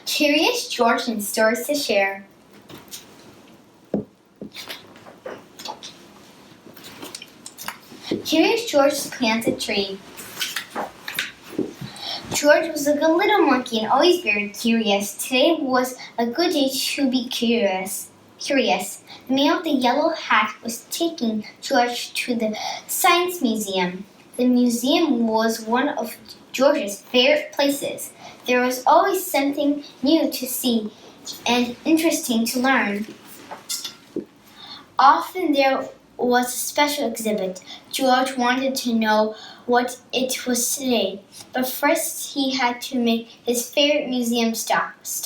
Curious George and stories to share. Curious George plants a tree. George was a good little monkey and always very curious. Today was a good day to be curious. The man with the yellow hat was taking George to the Science Museum. The museum was one of George's favorite places. There was always something new to see and interesting to learn. Often there was a special exhibit. George wanted to know what it was today, but first he had to make his favorite museum stops.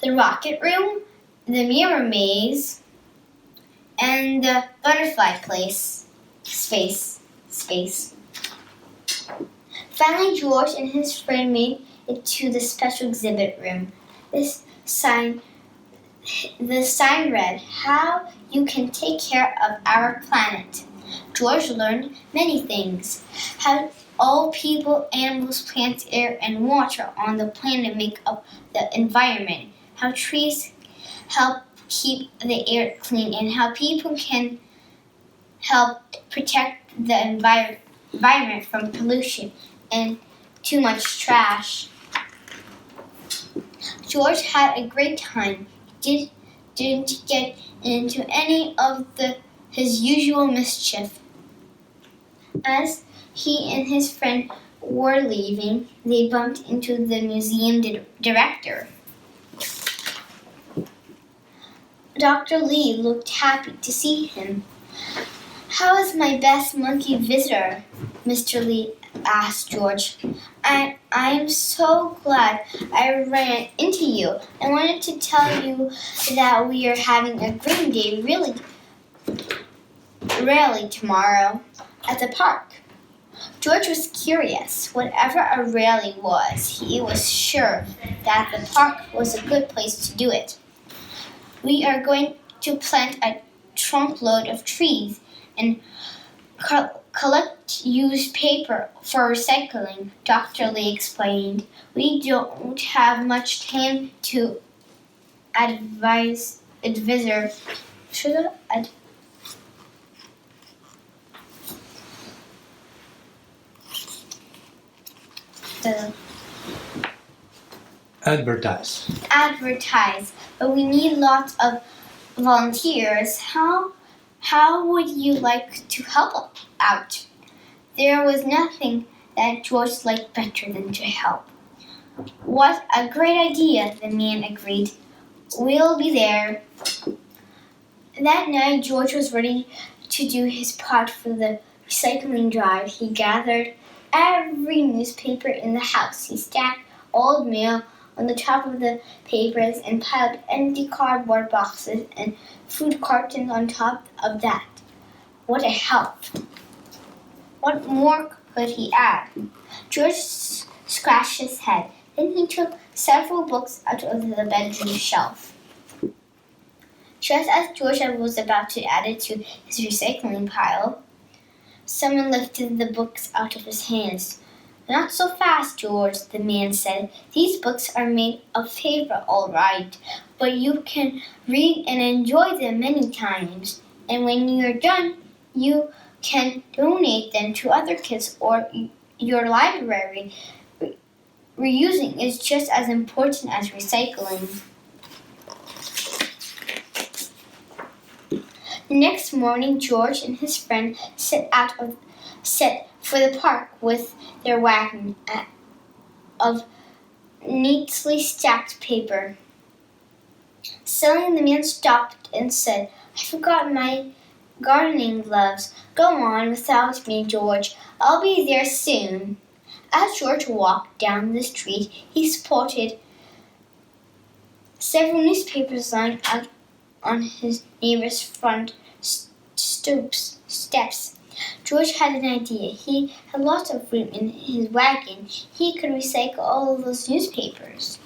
The rocket room, the mirror maze, and the butterfly space. Finally, George and his friend made it to the special exhibit room. The sign read, "How you can take care of our planet." George learned many things. How all people, animals, plants, air, and water on the planet make up the environment. How trees help keep the air clean, and how people can help protect the environment from pollution and too much trash. George had a great time. He didn't get into any of his usual mischief. As he and his friend were leaving, they bumped into the museum director. Dr. Lee looked happy to see him. "How is my best monkey visitor?" Mr. Lee asked George. I am so glad I ran into you. I wanted to tell you that we are having a green day rally tomorrow at the park. George was curious. Whatever a rally was, he was sure that the park was a good place to do it. "We are going to plant a trunkload of trees and collect used paper for recycling," Dr. Lee explained. "We don't have much time to advertise, but we need lots of volunteers. How would you like to help out?" There was nothing that George liked better than to help. "What a great idea," the man agreed. "We'll be there." That night, George was ready to do his part for the recycling drive. He gathered every newspaper in the house. He stacked old mail on the top of the papers and piled empty cardboard boxes and food cartons on top of that. What a help! What more could he add? George scratched his head. Then he took several books out of the bedroom shelf. Just as George was about to add it to his recycling pile, someone lifted the books out of his hands. "Not so fast, George," the man said. "These books are made of paper, all right, but you can read and enjoy them many times. And when you're done, you can donate them to other kids or your library. Reusing is just as important as recycling." The next morning, George and his friend set for the park with their wagon of neatly stacked paper. Suddenly, the man stopped and said, "I forgot my gardening gloves. Go on without me, George. I'll be there soon." As George walked down the street, he spotted several newspapers lying out on his neighbor's front steps. George had an idea. He had lots of room in his wagon. He could recycle all of those newspapers.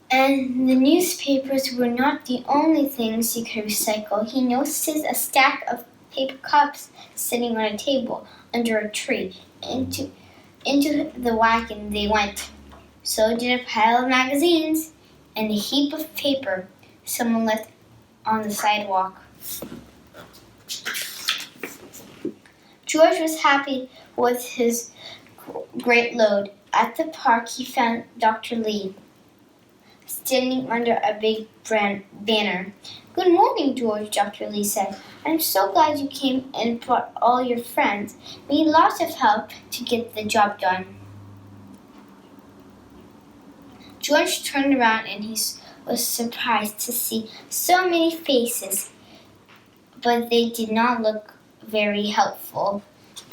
And the newspapers were not the only things he could recycle. He noticed a stack of paper cups sitting on a table under a tree. Into the wagon they went. So did a pile of magazines and a heap of paper someone left on the sidewalk. George was happy with his great load. At the park, he found Dr. Lee standing under a big banner. "Good morning, George," Dr. Lee said. "I'm so glad you came and brought all your friends. We need lots of help to get the job done." George turned around and he was surprised to see so many faces, but they did not look very helpful.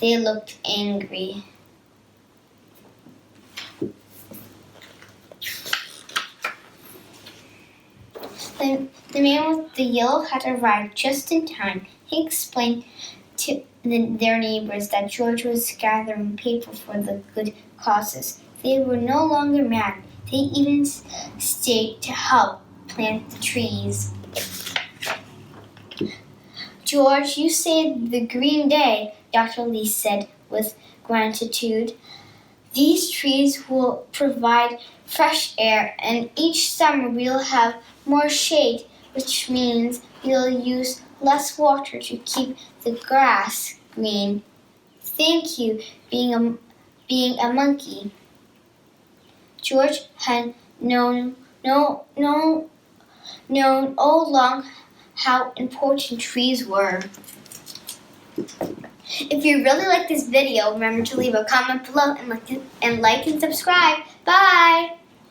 They looked angry. The man with the yellow hat arrived just in time. He explained to their neighbors that George was gathering paper for the good causes. They were no longer mad. They even stayed to help plant the trees. "George, you saved the green day," Dr. Lee said with gratitude. "These trees will provide fresh air, and each summer we'll have more shade, which means we'll use less water to keep the grass green. Thank you, being a monkey." George had known all along how important trees were. If you really like this video, remember to leave a comment below and like and subscribe. Bye!